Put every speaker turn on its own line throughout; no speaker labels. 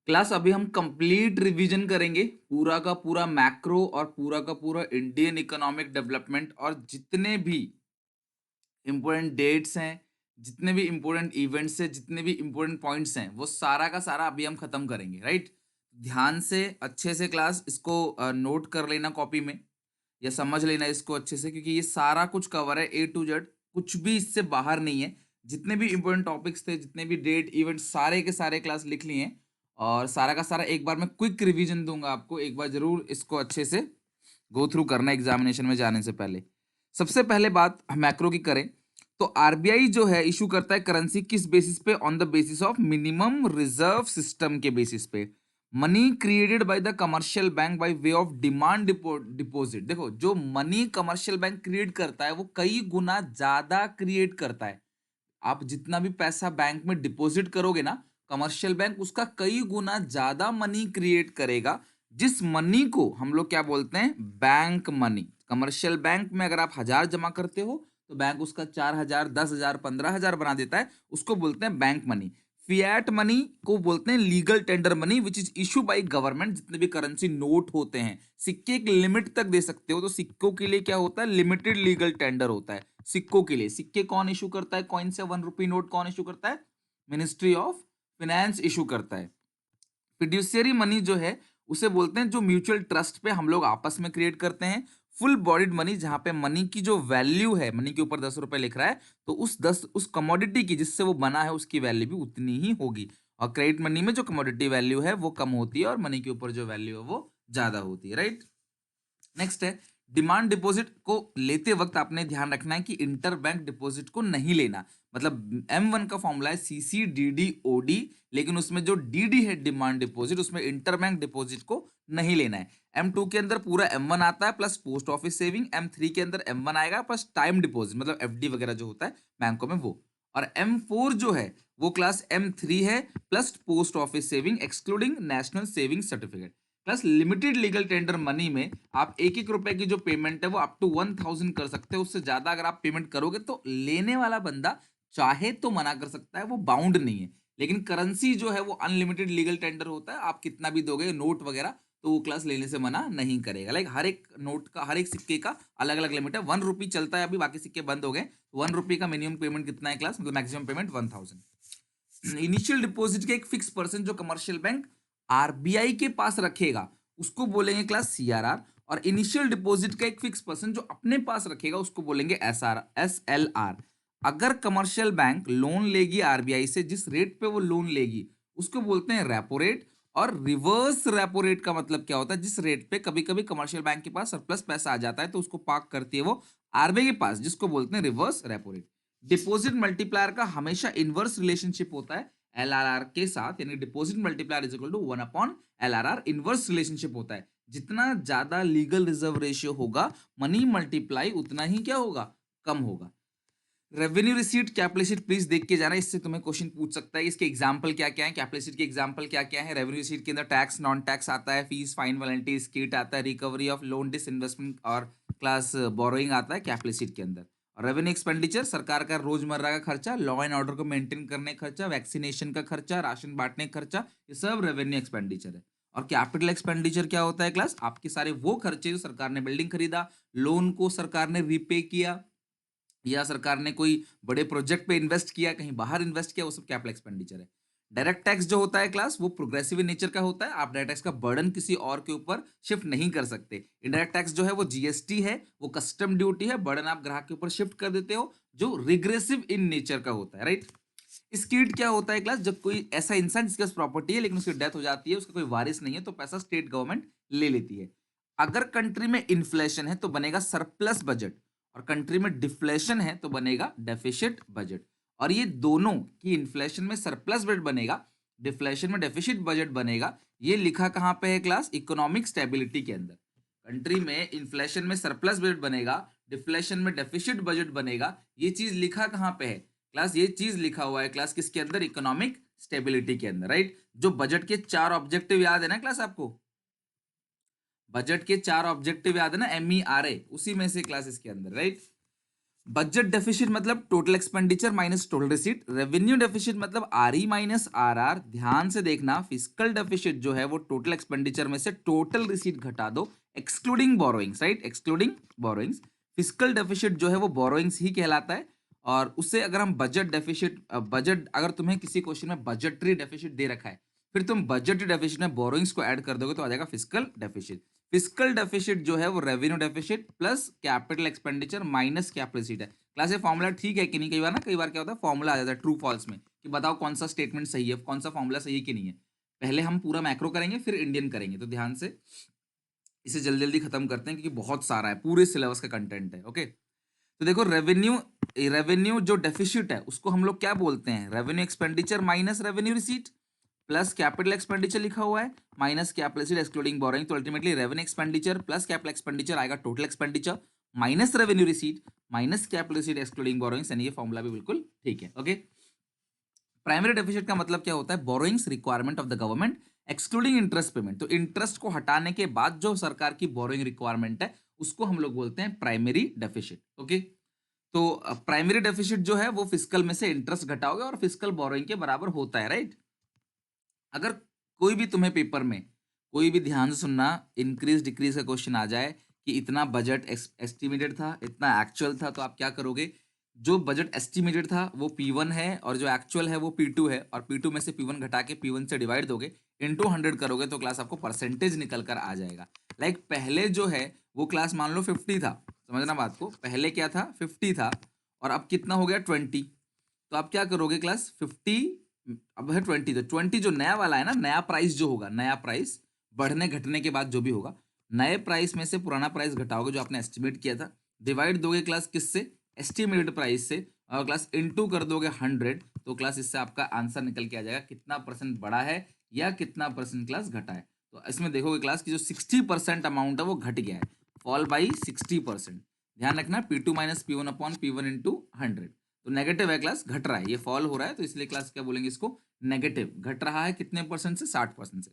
Class अभी हम complete revision करेंगे पूरा का पूरा मैक्रो और पूरा का पूरा इंडियन इकोनॉमिक डेवलपमेंट और जितने भी इंपॉर्टेंट डेट्स हैं, जितने भी इंपॉर्टेंट इवेंट्स हैं, जितने भी इंपॉर्टेंट पॉइंट्स हैं, वो सारा का सारा अभी हम खत्म करेंगे, राइट? ध्यान से अच्छे से क्लास इसको नोट कर लेना कॉपी में या समझ लेना इसको अच्छे से, क्योंकि ये सारा कुछ कवर है ए टू जेड, कुछ भी इससे बाहर नहीं है। जितने भी इंपॉर्टेंट टॉपिक्स थे, जितने भी डेट इवेंट, सारे के सारे क्लास लिख लिए हैं और सारा का सारा एक बार मैं क्विक रिवीजन दूंगा आपको। एक बार जरूर इसको अच्छे से गो थ्रू करना एग्जामिनेशन में जाने से पहले। सबसे पहले बात हम मैक्रो की करें तो आरबीआई जो है इशू करता है करेंसी किस बेसिस पे? On the basis of minimum reserve system के बेसिस पे। Money created by the commercial bank by way of demand deposit. देखो, जो मनी कमर्शियल बैंक क्रिएट करता है वो कई गुना ज्यादा क्रिएट करता है। आप जितना भी पैसा बैंक में डिपॉजिट करोगे ना, कमर्शियल बैंक उसका कई गुना ज्यादा मनी क्रिएट करेगा, जिस मनी को हम लोग क्या बोलते हैं? Bank money. कमर्शियल बैंक में अगर आप 1,000 जमा करते हो तो बैंक उसका 4,000, 10,000, 15,000 बना देता है, उसको बोलते हैं बैंक मनी। फिएट मनी को बोलते हैं legal tender money which is issue by government. जितने भी करेंसी नोट होते हैं, सिक्के एक लिमिट तक दे सकते हो, तो सिक्कों के लिए क्या होता है? लिमिटेड लीगल टेंडर होता है सिक्कों के लिए। सिक्के कौन इशू करता है? कॉइन से 1 रुपी नोट कौन इशू करता है? मिनिस्ट्री ऑफ फाइनेंस इशू करता है। फिड्यूशियरी मनी जो है उसे बोलते हैं जो म्यूचुअल ट्रस्ट पे हम लोग आपस में क्रिएट करते हैं। फुल बॉडीड मनी, जहां पे मनी की जो वैल्यू है, मनी के ऊपर 10 रुपए लिख रहा है, तो उस कमोडिटी की जिससे वो बना है उसकी वैल्यू भी उतनी ही होगी। और क्रेडिट मनी में जो कमोडिटी वैल्यू है वो कम होती है और मनी के ऊपर जो वैल्यू है वो ज्यादा होती है, राइट? नेक्स्ट है डिमांड डिपॉजिट को लेते वक्त आपने ध्यान रखना है कि इंटर बैंक डिपॉजिट को नहीं लेना। मतलब M1 का फॉर्मूला है CCDD OD, लेकिन उसमें जो DD है डिमांड डिपॉजिट, उसमें इंटर बैंक डिपॉजिट को नहीं लेना है। M2 के अंदर पूरा M1 आता है plus post office saving, M3 के अंदर M1 आएगा प्लस टाइम डिपॉजिट मतलब FD वगैरह जो होता है बैंकों में वो। और M4 जो है वो क्लास M3 है plus post office saving excluding national saving certificate. Plus limited legal tender money में आप एक एक रुपए की जो पेमेंट है वो अप टू 1,000 कर सकते हो। उससे ज्यादा अगर आप पेमेंट करोगे तो लेने वाला बंदा चाहे तो मना कर सकता है, वो बाउंड नहीं है। लेकिन करेंसी जो है वो अनलिमिटेड लीगल टेंडर होता है, आप कितना भी दोगे नोट वगैरह तो वो क्लास लेने से मना नहीं करेगा। लाइक हर एक नोट का, हर एक सिक्के का अलग अलग लिमिट है। 1 रुपी चलता है अभी, बाकी सिक्के बंद हो गए। 1 रुपी का मिनिमम पेमेंट कितना है क्लास? मतलब मैक्सिमम पेमेंट 1,000। इनिशियल डिपॉजिट के एक फिक्स परसेंट जो कमर्शियल बैंक आरबीआई के पास रखेगा उसको बोलेंगे क्लास CRR। और इनिशियल डिपॉजिट का एक फिक्स परसेंट जो अपने पास रखेगा उसको बोलेंगे SLR। अगर कमर्शियल बैंक लोन लेगी आरबीआई से, जिस रेट पे वो लोन लेगी उसको बोलते हैं रेपो रेट। और रिवर्स रेपो रेट का मतलब क्या होता है? जिस रेट पे कभी कभी कमर्शियल बैंक के पास सरप्लस पैसा आ जाता है तो उसको पार्क करती है वो आरबीआई के पास, जिसको बोलते हैं reverse repo rate. Deposit multiplier का हमेशा इनवर्स रिलेशनशिप होता है LRR के साथ, यानी deposit multiplier is equal to 1/LRR। Inverse relationship होता है, जितना ज्यादा लीगल रिजर्व रेशियो होगा मनी मल्टीप्लाई उतना ही क्या होगा? कम होगा। रेवेन्यू रिसीट कैपिटल प्लीज देख के जाना, इससे तुम्हें क्वेश्चन पूछ सकता है। इसके एग्जांपल क्या क्या है? कैपिटल के एग्जांपल क्या क्या है? रेवेन्यू रिसीट के अंदर टैक्स, नॉन टैक्स आता है, फीस, फाइन, वैलेंटी, स्कीट आता है, रिकवरी ऑफ लोन, डिसइन्वेस्टमेंट और क्लास बोरोइंग आता है कैपिटल के अंदर। और रेवेन्यू एक्सपेंडिचर सरकार का रोजमर्रा का खर्चा, लॉ एंड ऑर्डर को मेंटेन करने का खर्चा, वैक्सीनेशन का खर्चा, राशन बांटने का खर्चा, ये सब रेवेन्यू एक्सपेंडिचर है। और कैपिटल एक्सपेंडिचर क्या होता है क्लास? आपके सारे वो खर्चे जो सरकार ने बिल्डिंग खरीदा, लोन को सरकार ने रीपे किया, या सरकार ने कोई बड़े प्रोजेक्ट पे इन्वेस्ट किया, कहीं बाहर इन्वेस्ट किया, वो सब कैपिटल एक्सपेंडिचर है। डायरेक्ट टैक्स जो होता है क्लास वो प्रोग्रेसिव इन नेचर का होता है, आप डायरेक्ट टैक्स का बर्डन किसी और के ऊपर शिफ्ट नहीं कर सकते। इनडायरेक्ट टैक्स जो है वो जीएसटी है, वो कस्टम ड्यूटी है, बर्डन आप ग्राहक के ऊपर शिफ्ट कर देते हो, जो रिग्रेसिव इन नेचर का होता है, राइट? स्कीड क्या होता है क्लास? जब कोई ऐसा इंसान जिसके पास प्रॉपर्टी है लेकिन उसकी डेथ हो जाती है, उसका कोई वारिस नहीं है, तो पैसा स्टेट गवर्नमेंट ले लेती है। अगर कंट्री में इन्फ्लेशन है तो बनेगा सरप्लस बजट, और कंट्री में डिफ्लेशन है तो बनेगा डेफिसिट बजट। और ये दोनों की, इन्फ्लेशन में सरप्लस बजट बनेगा, डिफ्लेशन में डेफिसिट बजट बनेगा, ये लिखा कहां पे है क्लास? इकोनॉमिक स्टेबिलिटी के अंदर। कंट्री में इन्फ्लेशन में सरप्लस बजट बनेगा, डिफ्लेशन में डेफिसिट बजट बनेगा, ये चीज लिखा कहां पे है क्लास? ये चीज लिखा हुआ है क्लास किसके अंदर? इकोनॉमिक स्टेबिलिटी के अंदर, राइट? जो बजट के 4 ऑब्जेक्टिव याद है ना क्लास आपको? बजट के 4 ऑब्जेक्टिव याद है ना? MERA, उसी में से क्लास इसके अंदर, राइट? बजट डेफिसिट मतलब total expenditure minus total receipt. Revenue deficit मतलब आरई माइनस आरआर। ध्यान से देखना, फिस्कल डेफिसिट जो है वो टोटल एक्सपेंडिचर में से टोटल रिसीट घटा दो, excluding borrowings, right, excluding borrowings. Fiscal deficit जो है वो बोरोइंग्स ही कहलाता है। और उससे अगर हम बजट डेफिसिट, बजट, अगर तुम्हें किसी क्वेश्चन में बजटरी डेफिसिट दे रखा है, फिर तुम बजट डेफिसिट में बोरोइंग्स को ऐड कर दोगे तो आ जाएगा फिस्कल डेफिसिट। फिस्कल डेफिसिट जो है वो revenue deficit plus capital expenditure minus capital receipt है। क्लास ये फॉर्मूला ठीक है कि नहीं? कई बार ना, कई बार क्या होता है, फॉर्मूला आ जाता है ट्रू फॉल्स में कि बताओ कौन सा स्टेटमेंट सही है, कौन सा फॉर्मूला सही है कि नहीं है। पहले हम पूरा मैक्रो करेंगे फिर इंडियन करेंगे, तो ध्यान से इसे जल्दी जल्दी खत्म करते हैं क्योंकि बहुत सारा है, पूरे सिलेबस का कंटेंट है। ओके, तो देखो रेवेन्यू, रेवेन्यू जो डेफिसिट है उसको हम लोग क्या बोलते हैं? Revenue expenditure minus revenue receipt plus capital expenditure लिखा हुआ है minus capital receipt excluding borrowing, तो ultimately revenue expenditure plus capital expenditure आएगा total expenditure minus revenue receipt minus capital receipt excluding borrowings, यानी ये फॉर्मूला भी बिल्कुल ठीक है। ओके, प्राइमरी डेफिसिट का मतलब क्या होता है? Borrowings requirement of the government excluding interest payment. तो इंटरेस्ट को हटाने के बाद जो सरकार की बोरोइंग रिक्वायरमेंट है उसको हम लोग बोलते हैं प्राइमरी डेफिसिट। ओके, तो प्राइमरी डेफिसिट जो है वो फिस्कल में से इंटरेस्ट घटाओगे और फिस्कल बोरोइंग के बराबर होता है, राइट। अगर कोई भी तुम्हें पेपर में, कोई भी, ध्यान से सुनना, इंक्रीज डिक्रीज का क्वेश्चन आ जाए कि इतना बजट एस्टिमेटेड था, इतना एक्चुअल था, तो आप क्या करोगे? जो बजट एस्टिमेटेड था वो P1 है और जो एक्चुअल है वो P2 है, और P2 में से P1 घटा के P1 से डिवाइड दोगे, इनटू 100 करोगे तो क्लास आपको परसेंटेज निकल कर आ जाएगा। लाइक पहले जो है वो क्लास मान लो 50 था, समझना बात को, पहले क्या था? 50 था, और अब कितना हो गया? 20। तो आप क्या करोगे क्लास? 50, अब है 20, तो 20 जो नया वाला है ना, नया प्राइस जो होगा, नया प्राइस बढ़ने घटने के बाद जो भी होगा, नए प्राइस में से पुराना प्राइस घटाओगे जो आपने एस्टिमेट किया था, डिवाइड दोगे क्लास किससे? एस्टिमेटेड प्राइस से, और क्लास इनटू कर दोगे 100, तो क्लास इससे आपका आंसर निकल के आ जाएगा कितना परसेंट बढ़ा है या कितना परसेंट क्लास घटा है। तो इसमें देखोगे क्लास की जो 60% अमाउंट है वो घट गया है, फॉल बाई 60%। ध्यान रखना, P2 minus P1 upon P1 into 100, तो नेगेटिव है क्लास, घट रहा है, ये फॉल हो रहा है, तो इसलिए क्लास क्या बोलेंगे इसको? नेगेटिव। घट रहा है कितने परसेंट से? 60% से।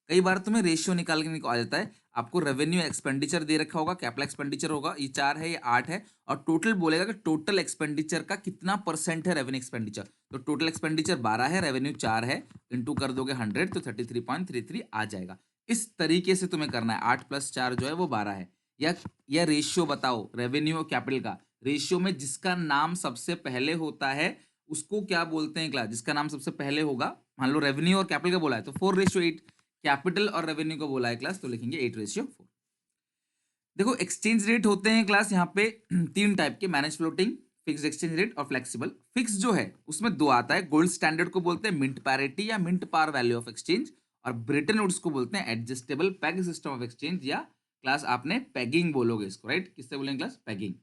कई बार तुम्हें रेशियो निकाल के आ जाता है, आपको रेवेन्यू एक्सपेंडिचर दे रखा होगा, कैपिटल एक्सपेंडिचर होगा, ये 4 है, ये 8 है, और टोटल बोलेगा कि टोटल एक्सपेंडिचर का कितना परसेंट है रेवेन्यू एक्सपेंडिचर, तो टोटल एक्सपेंडिचर 12 है, रेवेन्यू 4 है, इंटू कर दोगे 100 तो 33.33 आ जाएगा। इस तरीके से तुम्हें करना है, 8 प्लस 4 जो है वो 12 है। या रेशियो बताओ रेवेन्यू और कैपिटल का, रेशियो में जिसका नाम सबसे पहले होता है उसको क्या बोलते हैं क्लास? जिसका नाम सबसे पहले होगा, मान लो रेवेन्यू और कैपिटल का बोला है तो 4:8, कैपिटल और रेवेन्यू को बोला है क्लास तो लिखेंगे 8:4। देखो एक्सचेंज रेट होते हैं क्लास यहाँ पे 3 टाइप के, manage floating, fixed exchange rate और फ्लेक्सिबल। फिक्स जो है उसमें 2 आता है, गोल्ड स्टैंडर्ड को बोलते हैं मिंट पैरिटी या mint par value of exchange, और ब्रिटेन वुड्स को बोलते हैं adjustable peg system of exchange, या क्लास आपने पैगिंग बोलोगे इसको, राइट। किससे बोलेंगे क्लास? पैगिंग।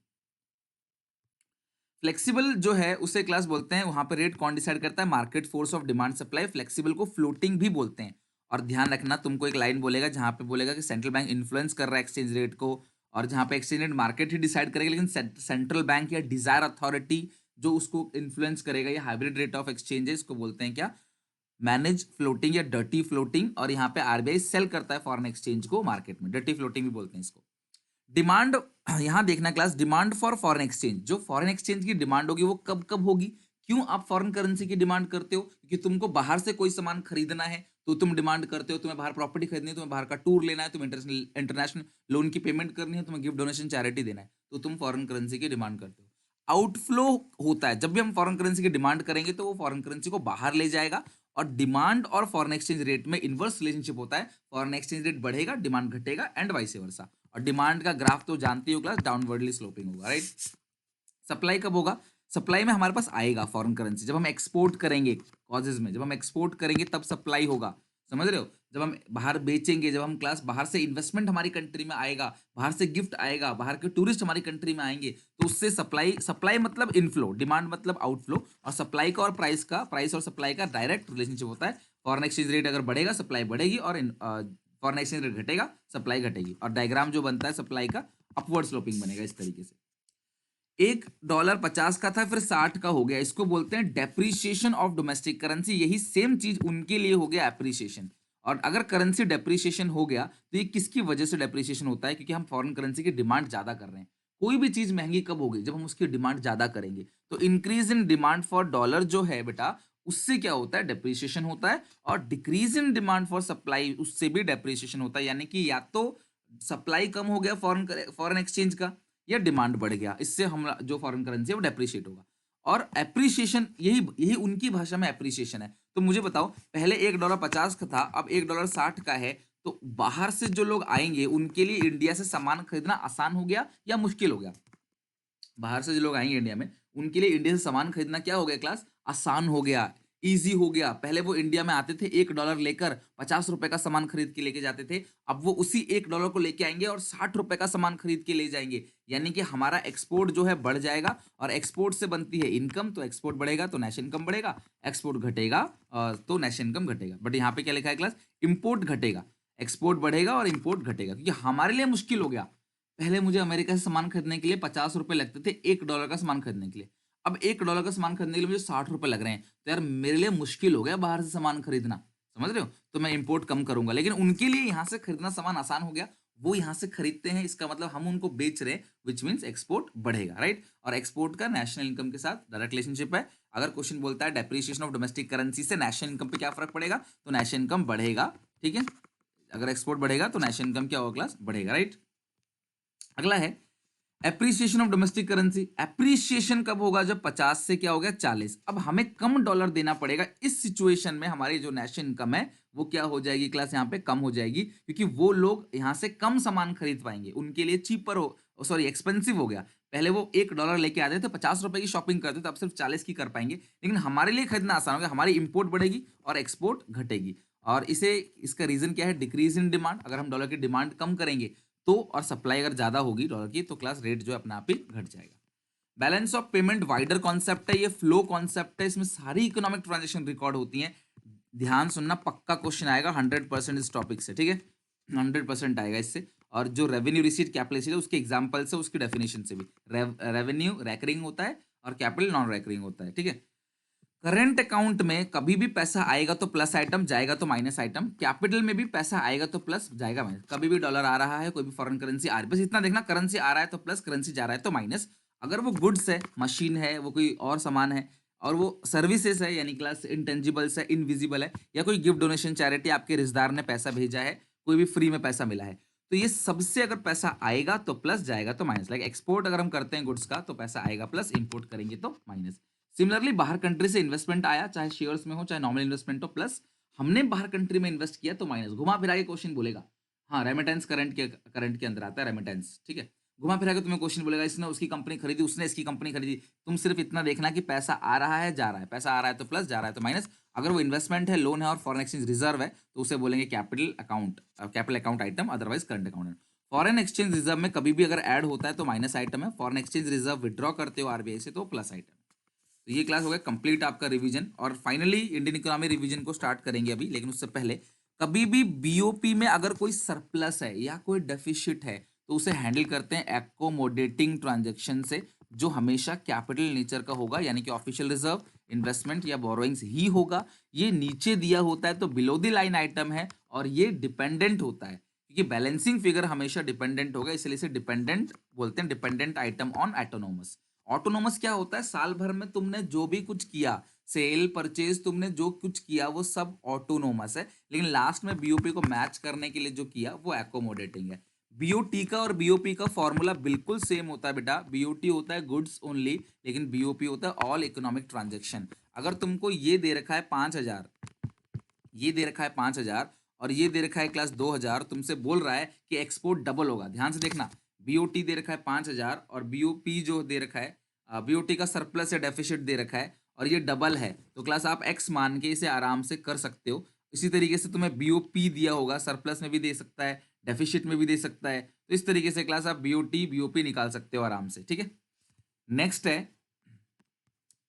फ्लेक्सिबल जो है उसे क्लास बोलते हैं, वहां पे रेट कौन डिसाइड करता है? Market force of demand supply. Flexible को फ्लोटिंग भी बोलते हैं। और ध्यान रखना, तुमको एक लाइन बोलेगा जहां पे बोलेगा कि सेंट्रल बैंक इन्फ्लुएंस कर रहा है एक्सचेंज रेट को, और जहां पे एक्सचेंज रेट मार्केट ही डिसाइड करेगा, लेकिन सेंट्रल बैंक या डिजायर अथॉरिटी जो उसको इन्फ्लुएंस करेगा, ये हाइब्रिड रेट ऑफ एक्सचेंजेस को बोलते हैं क्या? मैनेज फ्लोटिंग या डर्टी फ्लोटिंग। और यहाँ पे आरबीआई सेल करता है फॉरेन एक्सचेंज को मार्केट में, डर्टी फ्लोटिंग भी बोलते हैं इसको। डिमांड, यहां देखना class, demand for foreign exchange, जो फॉरेन एक्सचेंज की डिमांड होगी वो कब कब होगी? क्यों आप फॉरेन करेंसी की डिमांड करते हो? क्योंकि तुमको बाहर से कोई सामान खरीदना है तो तुम डिमांड करते हो, तुम्हें बाहर प्रॉपर्टी खरीदनी है, तुम्हें बाहर का टूर लेना है, तुम्हें इंटरनेशनल लोन की पेमेंट करनी है, तुम्हें गिफ्ट डोनेशन चैरिटी देना है, तो तुम फॉरेन करेंसी की डिमांड करते हो। आउटफ्लो होता है, जब भी हम फॉरेन करेंसी की डिमांड करेंगे तो वो फॉरेन करेंसी को बाहर ले जाएगा, और डिमांड और फॉरेन एक्सचेंज रेट में इनवर्स रिलेशनशिप होता है, फॉरेन एक्सचेंज रेट बढ़ेगा, डिमांड घटेगा, एंड वाइस वर्सा। और डिमांड का ग्राफ तो जानती हो क्लास, डाउनवर्डली स्लोपिंग होगा, राइट। सप्लाई कब होगा? सप्लाई में हमारे पास आएगा फॉरेन करेंसी जब हम एक्सपोर्ट करेंगे, कॉजेज में जब हम एक्सपोर्ट करेंगे तब सप्लाई होगा, समझ रहे हो? जब हम बाहर बेचेंगे, जब हम क्लास बाहर से इन्वेस्टमेंट हमारी कंट्री में आएगा, बाहर से गिफ्ट आएगा, बाहर के टूरिस्ट हमारी कंट्री में आएंगे, तो उससे सप्लाई, सप्लाई मतलब इनफ्लो, डिमांड मतलब आउटफ्लो, और सप्लाई का और प्राइस का, प्राइस और सप्लाई का डायरेक्ट रिलेशनशिप होता है। फॉरेन एक्सचेंज रेट अगर बढ़ेगा सप्लाई बढ़ेगी, और फॉरेन एक्सचेंज रेट घटेगा सप्लाई घटेगी, और डायग्राम जो बनता है सप्लाई का अपवर्ड स्लोपिंग बनेगा इस तरीके से। $1 50 का था, फिर 60 का हो गया, इसको बोलते हैं डेप्रीशिएशन ऑफ डोमेस्टिक करेंसी। यही सेम चीज उनके लिए हो गया एप्रिसिएशन। और अगर करेंसी डेप्रीशिएशन हो गया तो ये किसकी वजह से डेप्रीशिएशन होता है? क्योंकि हम फॉरेन करेंसी की डिमांड ज्यादा कर रहे हैं। कोई भी चीज महंगी कब होगी? जब हम उसकी डिमांड ज्यादा करेंगे। तो increase in demand for dollar जो है बेटा, उससे क्या होता है? डेप्रिसिएशन होता है। और decrease in demand for supply, उससे भी डेप्रिसिएशन होता है। यानी कि या तो सप्लाई कम हो गया फॉरेन एक्सचेंज का, या डिमांड बढ़ गया, इससे हम जो फॉरेन करेंसी है वो डेप्रिशिएट होगा। और एप्रिसिएशन, यही यही उनकी भाषा में एप्रिसिएशन है। तो मुझे बताओ, पहले $1.50 का था, अब $1.60 का है। तो बाहर से जो लोग आएंगे उनके लिए इंडिया से सामान खरीदना आसान हो गया या मुश्किल हो गया? बाहर से जो लोग आएंगे इंडिया में, उनके लिए इंडिया से सामान खरीदना क्या हो गया क्लास? आसान हो गया, इजी हो गया। पहले वो इंडिया में आते थे, $1 लेकर ₹50 का सामान खरीद के लेके जाते थे। अब वो उसी $1 को लेके आएंगे और ₹60 का सामान खरीद के ले जाएंगे। यानी कि हमारा एक्सपोर्ट जो है बढ़ जाएगा, और एक्सपोर्ट से बनती है इनकम, तो एक्सपोर्ट बढ़ेगा तो नेशनल इनकम बढ़ेगा, एक्सपोर्ट घटेगा तो नेशनल इनकम घटेगा। बट यहाँ पे क्या लिखा है क्लास? इंपोर्ट घटेगा। एक्सपोर्ट बढ़ेगा और इंपोर्ट घटेगा, क्योंकि हमारे लिए मुश्किल हो गया। पहले मुझे अमेरिका से सामान खरीदने के लिए ₹50 लगते थे $1 का सामान खरीदने के लिए। अब $1 का सामान खरीदने के लिए मुझे ₹60 लग रहे हैं। तो यार मेरे लिए मुश्किल हो गया बाहर से सामान खरीदना, समझ रहे हो? तो मैं इंपोर्ट कम करूंगा। लेकिन उनके लिए यहाँ से खरीदना सामान आसान हो गया, वो यहाँ से खरीदते हैं, इसका मतलब हम उनको बेच रहे हैं, विच मीन्स एक्सपोर्ट बढ़ेगा, राइट? और एक्सपोर्ट का नेशनल इनकम के साथ डायरेक्ट रिलेशनशिप है। अगर क्वेश्चन बोलता है डेप्रिसिएशन ऑफ डोमेस्टिक करेंसी से नेशनल इनकम पे क्या फर्क पड़ेगा, तो नेशनल इनकम बढ़ेगा, ठीक है? अगर एक्सपोर्ट बढ़ेगा तो नेशनल इनकम क्या होगा क्लास? बढ़ेगा, राइट? अगला है appreciation of domestic currency. Appreciation कब होगा? जब 50 से क्या हो गया 40। अब हमें कम डॉलर देना पड़ेगा। इस सिचुएशन में हमारी जो नेशनल इनकम है वो क्या हो जाएगी क्लास? यहाँ पे कम हो जाएगी, क्योंकि वो लोग यहाँ से कम सामान खरीद पाएंगे, उनके लिए चीपर हो, सॉरी एक्सपेंसिव हो गया। पहले वो $1 लेके आते थे, ₹50 की शॉपिंग करते थे, अब सिर्फ 40 की कर पाएंगे। लेकिन हमारे लिए खरीदना आसान हो गया, हमारी इंपोर्ट बढ़ेगी और एक्सपोर्ट घटेगी। और इसका रीजन क्या है? Decrease in demand. अगर हम डॉलर की डिमांड कम करेंगे तो, और सप्लाई अगर ज्यादा होगी डॉलर की, तो क्लास रेट जो है अपने आप ही घट जाएगा। Balance of payment wider concept है, ये फ्लो कॉन्सेप्ट है, इसमें सारी इकोनॉमिक ट्रांजेक्शन रिकॉर्ड होती हैं। ध्यान सुनना, पक्का क्वेश्चन आएगा 100% इस टॉपिक से, ठीक है? 100% आएगा इससे। और जो रेवेन्यू रिसीट कैपिटल है उसके एग्जाम्पल से, उसकी डेफिनेशन से भी। रेवेन्यू रैकरिंग होता है और कैपिटल नॉन रैकरिंग होता है, ठीक है? करंट अकाउंट में कभी भी पैसा आएगा तो प्लस आइटम, जाएगा तो माइनस आइटम। कैपिटल में भी पैसा आएगा तो प्लस, जाएगा माइनस। कभी भी डॉलर आ रहा है, कोई भी फॉरेन करेंसी आ रही है, बस इतना देखना, करेंसी आ रहा है तो प्लस, करेंसी जा रहा है तो माइनस। अगर वो गुड्स है, मशीन है, वो कोई और सामान है, और वो सर्विसेज है, यानी क्लास इंटेंजिबल्स है, इनविजिबल है, या कोई गिफ्ट डोनेशन चैरिटी, आपके रिश्तेदार ने पैसा भेजा है, कोई भी फ्री में पैसा मिला है, तो ये सबसे अगर पैसा आएगा तो प्लस, जाएगा तो माइनस। लाइक एक्सपोर्ट अगर हम करते हैं गुड्स का तो पैसा आएगा प्लस, इंपोर्ट करेंगे तो माइनस। सिमिलरली बाहर कंट्री से इन्वेस्टमेंट आया, चाहे शेयर्स में हो चाहे नॉर्मल इन्वेस्टमेंट हो, प्लस। हमने बाहर कंट्री में इन्वेस्ट किया तो माइनस। घुमा फिरा के क्वेश्चन बोलेगा। हाँ, रेमिटेंस करंट के अंदर आता है रेमिटेंस, ठीक है? घुमा फिरा के तुम्हें क्वेश्चन बोलेगा, इसने उसकी कंपनी खरीदी, उसने इसकी कंपनी खरीदी। तुम सिर्फ इतना देखना कि पैसा आ रहा है, जा रहा है, पैसा आ रहा है तो प्लस, जा रहा है तो माइनस। अगर वो इन्वेस्टमेंट है, लोन है और फॉरेन एक्सचेंज रिजर्व है, तो उसे बोलेंगे capital account item, otherwise current account. Foreign exchange reserve में कभी भी अगर ऐड होता है तो माइनस आइटम है। फॉरेन एक्सचेंज रिजर्व विड्रॉ करते हो आरबीआई से तो प्लस आइटम। तो ये क्लास हो गया कंप्लीट आपका रिवीजन, और फाइनली इंडियन इकोनॉमी रिवीजन को स्टार्ट करेंगे अभी। लेकिन उससे पहले, कभी भी बीओपी में अगर कोई सरप्लस है या कोई डेफिसिट है, तो उसे हैंडल करते हैं एकोमोडेटिंग ट्रांजैक्शन से, जो हमेशा कैपिटल नेचर का होगा, यानी कि ऑफिशियल रिजर्व, इन्वेस्टमेंट या बोरोइंग्स ही होगा। ये नीचे दिया होता है तो बिलो द लाइन आइटम है, और ये डिपेंडेंट होता है, क्योंकि बैलेंसिंग फिगर हमेशा डिपेंडेंट होगा, इसलिए इसे डिपेंडेंट बोलते हैं, dependent item on autonomous. Autonomous क्या होता है? साल भर में तुमने जो भी कुछ किया, सेल परचेज, तुमने जो कुछ किया वो सब ऑटोनोमस है। लेकिन लास्ट में बीओपी को मैच करने के लिए जो किया वो एकोमोडेटिंग है। बीओटी का और बीओपी का फॉर्मूला बिल्कुल सेम होता है बेटा। बीओटी होता है गुड्स ओनली, लेकिन बीओपी होता है ऑल इकोनॉमिक ट्रांजेक्शन। अगर तुमको ये दे रखा है 5,000, ये दे रखा है 5,000, और ये दे रखा है क्लास 2,000, तुमसे बोल रहा है कि एक्सपोर्ट डबल होगा, ध्यान से देखना। बीओटी दे रखा है 5,000 और बीओपी जो दे रखा है, बीओटी का सरप्लस या डेफिसिट दे रखा है, और ये डबल है, तो क्लास आप एक्स मान के इसे आराम से कर सकते हो। इसी तरीके से तुम्हें बीओपी दिया होगा, सरप्लस में भी दे सकता है, डेफिसिट में भी दे सकता है, तो इस तरीके से क्लास आप बीओटी बीओपी निकाल सकते हो आराम से, ठीक है? नेक्स्ट है,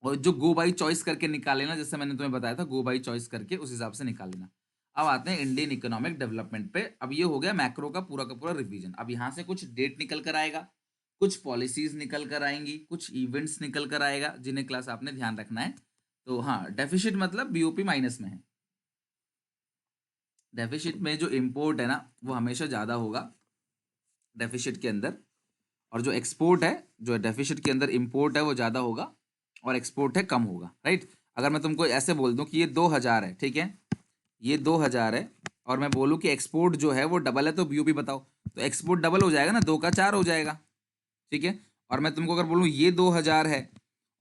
और जो गो बाई चॉइस करके निकाल लेना, जैसे मैंने तुम्हें बताया था, गो बाई चॉइस करके उस हिसाब से निकाल लेना। अब आते हैं इंडियन इकोनॉमिक डेवलपमेंट पे। अब ये हो गया मैक्रो का पूरा रिवीजन। अब यहाँ से कुछ डेट निकल कर आएगा, कुछ पॉलिसीज निकल कर आएंगी, कुछ इवेंट्स निकल कर आएगा, जिन्हें क्लास आपने ध्यान रखना है। तो हाँ, डेफिसिट मतलब बीओपी माइनस में है। डेफिसिट में जो इम्पोर्ट है ना, वो हमेशा ज्यादा होगा डेफिसिट के अंदर। और जो एक्सपोर्ट है, जो डेफिसिट के अंदर इम्पोर्ट है वो ज़्यादा होगा और एक्सपोर्ट है कम होगा, राइट। अगर मैं तुमको ऐसे बोल दूं कि ये 2000 है, ठीक है, ये 2000 है, और मैं बोलूं कि एक्सपोर्ट जो है वो डबल है, तो यूपी बताओ, तो एक्सपोर्ट डबल हो जाएगा ना, 2 का 4 हो जाएगा, ठीक है। और मैं तुमको अगर बोलूं ये 2000 है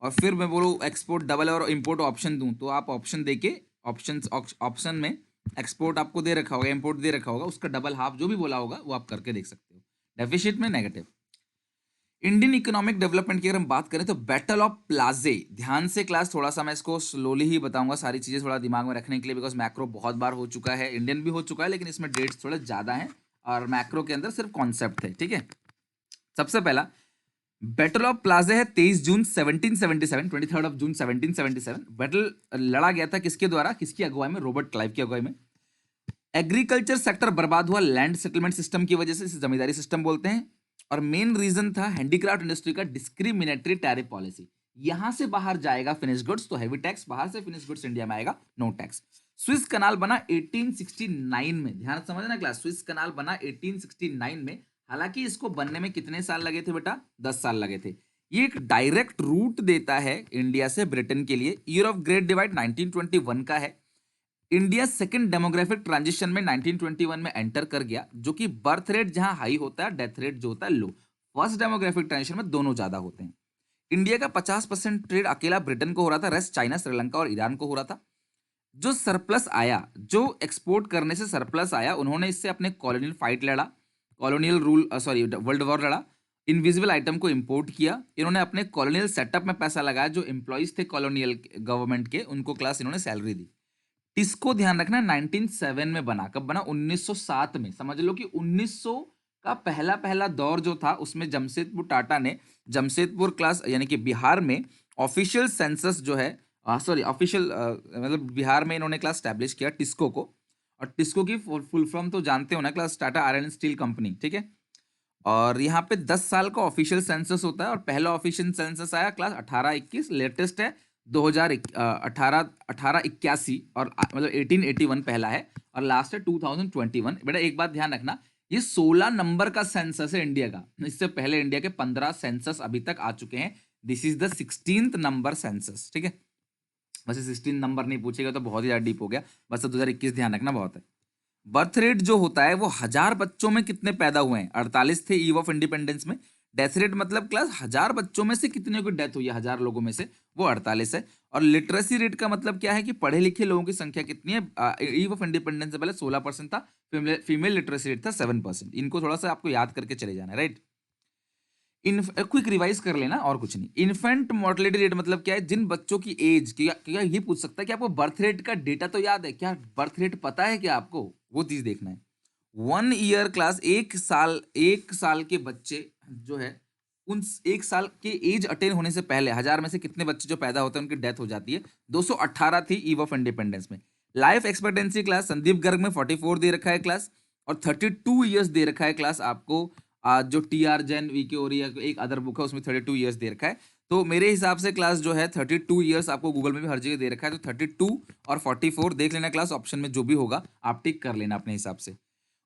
और फिर मैं बोलूं एक्सपोर्ट डबल है और इम्पोर्ट ऑप्शन दूं, तो आप ऑप्शन देके ऑप्शन में एक्सपोर्ट आपको दे रखा होगा, इम्पोर्ट दे रखा होगा, उसका डबल हाफ जो भी बोला होगा वो आप करके देख सकते हो। डेफिसिट में नेगेटिव। इंडियन इकोनॉमिक डेवलपमेंट की अगर हम बात करें तो बैटल ऑफ प्लाजे, ध्यान से क्लास, थोड़ा सा मैं इसको स्लोली ही बताऊंगा, सारी चीजें थोड़ा दिमाग में रखने के लिए, बिकॉज मैक्रो बहुत बार हो चुका है, इंडियन भी हो चुका है, लेकिन इसमें डेट्स थोड़े ज्यादा हैं और मैक्रो के अंदर सिर्फ कॉन्सेप्ट थे, ठीक है। सबसे पहला बैटल ऑफ प्लाजे है 23 जून 1777, 23 ऑफ जून 1777। बैटल लड़ा गया था किसके द्वारा, किसकी अगुवाई में, रॉबर्ट क्लाइव की अगुवाई में। एग्रीकल्चर सेक्टर बर्बाद हुआ लैंड सेटलमेंट सिस्टम की वजह से, इसे जमींदारी सिस्टम बोलते हैं। और मेन रीजन था हैंडीक्राफ्ट इंडस्ट्री का डिस्क्रिमिनेटरी टैरिफ पॉलिसी, यहां से बाहर जाएगा फिनिश गुड्स तो हैवी टैक्स, बाहर से फिनिश गुड्स इंडिया में आएगा नो टैक्स। स्विस कनाल बना 1869 में, ध्यान से समझना क्लास, स्विस कनाल बना 1869 में। हालांकि इसको बनने में कितने साल लगे थे बेटा, 10 साल लगे थे। ये एक डायरेक्ट रूट देता है इंडिया से ब्रिटेन के लिए। ईयर ऑफ ग्रेट डिवाइड 1921 का है। इंडिया सेकंड डेमोग्राफिक ट्रांजिशन में 1921 में एंटर कर गया, जो कि बर्थ रेट जहां हाई होता है, डेथ रेट जो होता है लो। फर्स्ट डेमोग्राफिक ट्रांजिशन में दोनों ज्यादा होते हैं। इंडिया का 50% ट्रेड अकेला ब्रिटेन को हो रहा था, रेस्ट चाइना, श्रीलंका और ईरान को हो रहा था। जो सरप्लस आया, जो एक्सपोर्ट करने से सरप्लस आया, उन्होंने इससे अपने कॉलोनियल फाइट लड़ा, colonial rule sorry world war लड़ा, इनविजिबल आइटम को इंपोर्ट किया। इन्होंने अपने कॉलोनियल सेटअप में पैसा लगाया, जो एम्प्लॉइज थे कॉलोनियल गवर्नमेंट के, उनको क्लास इन्होंने सैलरी दी। इसको ध्यान रखना 1907 में बना, कब बना, 1907 में। समझ लो कि 1900 का पहला पहला दौर जो था उसमें जमशेदपुर टाटा ने जमशेदपुर क्लास यानी कि बिहार में ऑफिशियल सेंसस जो है, सॉरी ऑफिशियल मतलब बिहार में इन्होंने क्लास स्टैब्लिश किया टिस्को को। और टिस्को की फुल फॉर्म तो जानते हो ना class, Tata iron steel company, ठीक है। और यहाँ पे 10 साल का ऑफिशियल सेंसस होता है और पहला ऑफिशियल सेंसस आया क्लास 1821, लेटेस्ट है 2018 और मतलब 1881 पहला है और लास्ट है 2021। बेटा एक बात ध्यान रखना, ये 16 नंबर का सेंसस है इंडिया का, इससे पहले इंडिया के 15 सेंसस अभी तक आ चुके हैं। This is the 16th number census, ठीक है। वैसे 16 नंबर नहीं पूछेगा तो बहुत ही ज्यादा डीप हो गया, बस 2021 ध्यान रखना बहुत है। बर्थ रेट जो होता है वो 1000 बच्चों में कितने पैदा हुए हैं, 48 थे ईव ऑफ इंडिपेंडेंस में। डेथ रेट मतलब क्लास 1000 बच्चों में से कितने की डेथ हुई है, 1000 लोगों में से, वो 48 है। और लिटरेसी रेट का मतलब क्या है कि पढ़े लिखे लोगों की संख्या कितनी है। ईव ऑफ इंडिपेंडेंस से पहले 16% था, फीमेल लिटरेसी रेट था 7%। इनको थोड़ा सा आपको याद करके चले जाना, राइट। क्विक रिवाइज कर लेना और कुछ नहीं। इन्फेंट मोर्टेलिटी रेट मतलब क्या है, जिन बच्चों की एज, क्या ये पूछ सकता है कि आपको बर्थ रेट का डेटा तो याद है क्या, बर्थ रेट पता है क्या आपको, वो चीज देखना है। 1 ईयर क्लास, एक साल के बच्चे जो है, उन 1 साल के एज अटेन होने से पहले 1000 में से कितने बच्चे जो पैदा होते हैं उनकी डेथ हो जाती है, 218 थी ईव ऑफ इंडिपेंडेंस में। Life expectancy class Sandeep Garg में 44 दे रखा है क्लास, और 32 ईयर्स दे रखा है क्लास आपको। जो टी आर जैन वीके ओरिया एक अदर बुक है उसमें 32 ईयर्स दे रखा है। तो मेरे हिसाब से क्लास जो है 32 ईयर्स आपको गूगल में भी हर जगह दे रखा है, तो 32 और 44 देख लेना क्लास, ऑप्शन में जो भी होगा आप टिक कर लेना अपने हिसाब से।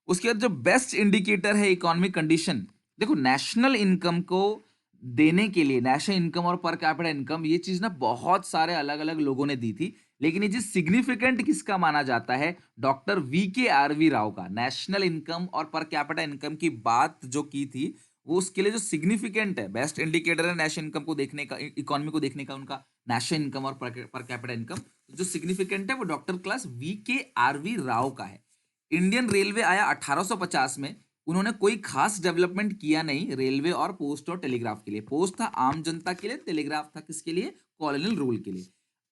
उसके बाद जो बेस्ट इंडिकेटर है इकोनॉमिक कंडीशन, देखो नेशनल इनकम को देने के लिए, नेशनल इनकम और पर कैपिटा इनकम, ये चीज ना बहुत सारे अलग अलग लोगों ने दी थी, लेकिन ये चीज सिग्निफिकेंट किसका माना जाता है, डॉक्टर वी के आर वी राव का। नेशनल इनकम और पर कैपिटा इनकम की बात जो की थी, वो उसके लिए जो सिग्निफिकेंट है, बेस्ट इंडिकेटर है नेशनल इनकम को देखने का, इकोनॉमी को देखने का, उनका नेशनल इनकम और पर कैपिटा इनकम जो सिग्निफिकेंट है वो डॉक्टर क्लास वी के आर वी राव का है। इंडियन रेलवे आया 1850 में, उन्होंने कोई खास डेवलपमेंट किया नहीं रेलवे और पोस्ट और टेलीग्राफ के लिए। पोस्ट था आम जनता के लिए, टेलीग्राफ था किसके लिए, कॉलोनियल रूल के लिए।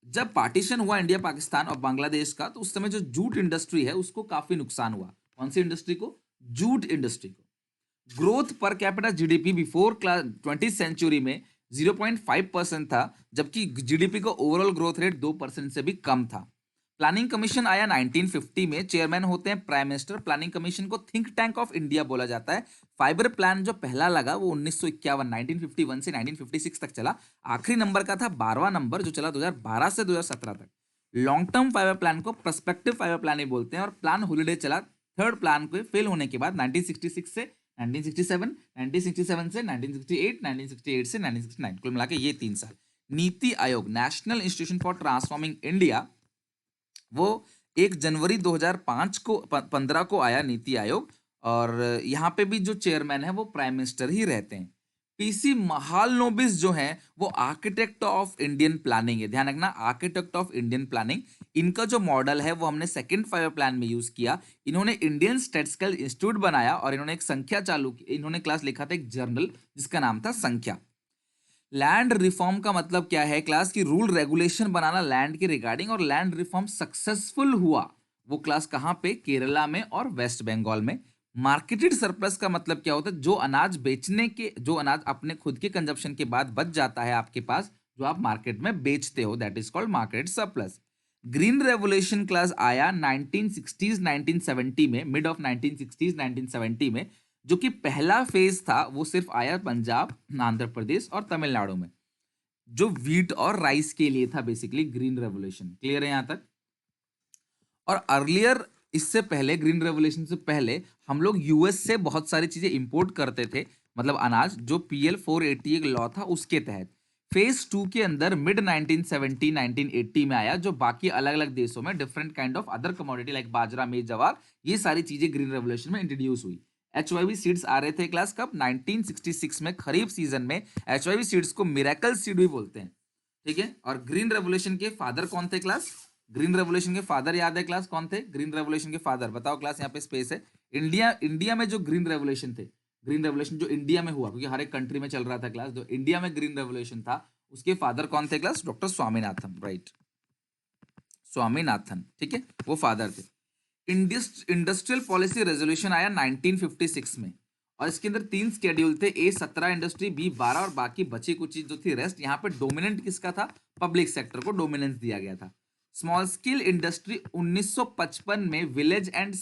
जब पार्टीशन हुआ इंडिया पाकिस्तान और बांग्लादेश का, तो उस समय जो जूट इंडस्ट्री है उसको काफी नुकसान हुआ। कौन सी इंडस्ट्री को, जूट इंडस्ट्री को। Growth per capita GDP before 20th century में 0.5% था, जबकि जीडीपी का ओवरऑल ग्रोथ रेट 2% से भी कम था। प्लानिंग कमीशन आया 1950 में, चेयरमैन होते हैं प्राइम मिनिस्टर। प्लानिंग कमीशन को थिंक टैंक ऑफ इंडिया बोला जाता है। फाइबर प्लान जो पहला लगा वो 1951 से 1956 तक चला। आखिरी नंबर का था 12वां नंबर जो चला 2012 से 2017 तक। लॉन्ग टर्म फाइबर प्लान को पर्सपेक्टिव फाइबर प्लान ही बोलते हैं। और प्लान हॉलीडे चला थर्ड प्लान के फेल होने के बाद 1966 से 1967, 1967 से 1968, 1968 से 1969, कुल मिला के ये 3 साल। NITI Aayog, national institution for transforming India, वो 1 जनवरी 2005 को 15 को आया नीति आयोग, और यहाँ पे भी जो चेयरमैन है वो प्राइम मिनिस्टर ही रहते हैं। पीसी महालनोबिस जो है वो आर्किटेक्ट ऑफ इंडियन प्लानिंग है, ध्यान रखना, आर्किटेक्ट ऑफ इंडियन प्लानिंग। इनका जो मॉडल है वो हमने सेकंड 5 प्लान में यूज किया। इन्होंने इंडियन स्टैटिस्टिकल इंस्टीट्यूट बनाया और इन्होंने एक संख्या चालू की, इन्होंने क्लास लिखा था एक जर्नल जिसका नाम था संख्या। लैंड रिफॉर्म का मतलब क्या है क्लास की, रूल रेगुलेशन बनाना लैंड के रिगार्डिंग, और लैंड रिफॉर्म सक्सेसफुल हुआ वो क्लास कहां पे, केरला में और वेस्ट बंगाल में। मार्केटेड सरप्लस का मतलब क्या होता है, जो अनाज बेचने के, जो अनाज अपने खुद के कंजप्शन के बाद बच जाता है आपके पास, जो आप मार्केट में बेचते हो, that is called market surplus. Green revolution class आया 1960s 1970 में, मिड ऑफ 1960s 1970 में, जो कि पहला फेज था वो सिर्फ आया पंजाब, आंध्र प्रदेश और तमिलनाडु में, जो वीट और राइस के लिए था बेसिकली ग्रीन रेवोल्यूशन। क्लियर है यहां तक? और अर्लियर, इससे पहले ग्रीन रेवोल्यूशन से पहले हम लोग यूएस से बहुत सारी चीजें इंपोर्ट करते थे, मतलब अनाज, जो PL 480 एक लॉ था उसके तहत। फेज 2 के अंदर मिड 1970 1980 में आया, जो बाकी अलग अलग देशों में different kind of other commodity like बाजरा, मेज, जवार, ये सारी चीजें ग्रीन रेवोल्यूशन में इंट्रोड्यूस हुई। HYV सीड्स आ रहे थे क्लास कब, 1966 में, खरीफ सीजन में। HYV सीड्स को मिरेकल सीड भी बोलते हैं, ठीक है। और ग्रीन रेवोल्यूशन के फादर कौन थे क्लास, ग्रीन रेवोल्यूशन के फादर याद है क्लास कौन थे, ग्रीन रेवोल्यूशन के फादर बताओ क्लास, यहाँ पे स्पेस है। इंडिया में जो ग्रीन रेवोल्यूशन थे, ग्रीन रेवोल्यूशन जो इंडिया में हुआ, क्योंकि हर एक कंट्री में चल रहा था क्लास, जो इंडिया में ग्रीन रेवोल्यूशन था उसके फादर कौन थे class, doctor Swaminathan, right, Swaminathan, ठीक है, वो फादर थे। इंडस्ट्रियल पॉलिसी रेजोल्यूशन आया 1956 में, और इसके अंदर 3 स्केड्यूल थे, A17 इंडस्ट्री, B12 और बाकी बची कुछ चीज जो थी रेस्ट। यहाँ पे डोमिनेंट किसका था, पब्लिक सेक्टर को डोमिनेंस दिया गया था। स्मॉल स्केल इंडस्ट्री 1955 में village and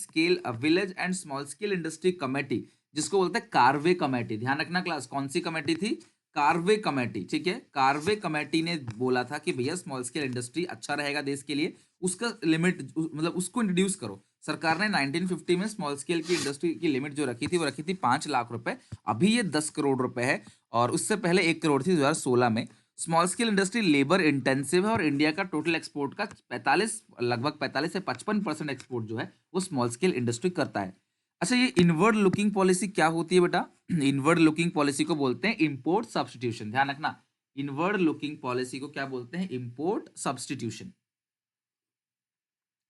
small scale industry committee, जिसको बोलते हैं कार्वे कमेटी, ध्यान रखना क्लास, कौन सी कमेटी थी, कार्वे कमेटी, ठीक है। कार्वे कमेटी ने बोला था कि भैया स्मॉल स्केल इंडस्ट्री अच्छा रहेगा देश के लिए, उसका लिमिट मतलब उसको इंट्रोड्यूस करो। सरकार ने 1950 में स्मॉल स्केल की इंडस्ट्री की लिमिट जो रखी थी वो रखी थी 5 लाख रुपए, अभी ये 10 करोड़ रुपए है, और उससे पहले 1 करोड़ थी 2016 में। Small scale industry labour intensive है, और इंडिया का टोटल एक्सपोर्ट का 45 से 55% एक्सपोर्ट जो है वो स्मॉल स्केल इंडस्ट्री करता है। अच्छा, ये इनवर्ड लुकिंग पॉलिसी क्या होती है बेटा, इनवर्ड लुकिंग पॉलिसी को बोलते हैं इंपोर्ट सब्स्टिट्यूशन, ध्यान रखना, इनवर्ड लुकिंग पॉलिसी को क्या बोलते हैं, इंपोर्ट सब्स्टिट्यूशन।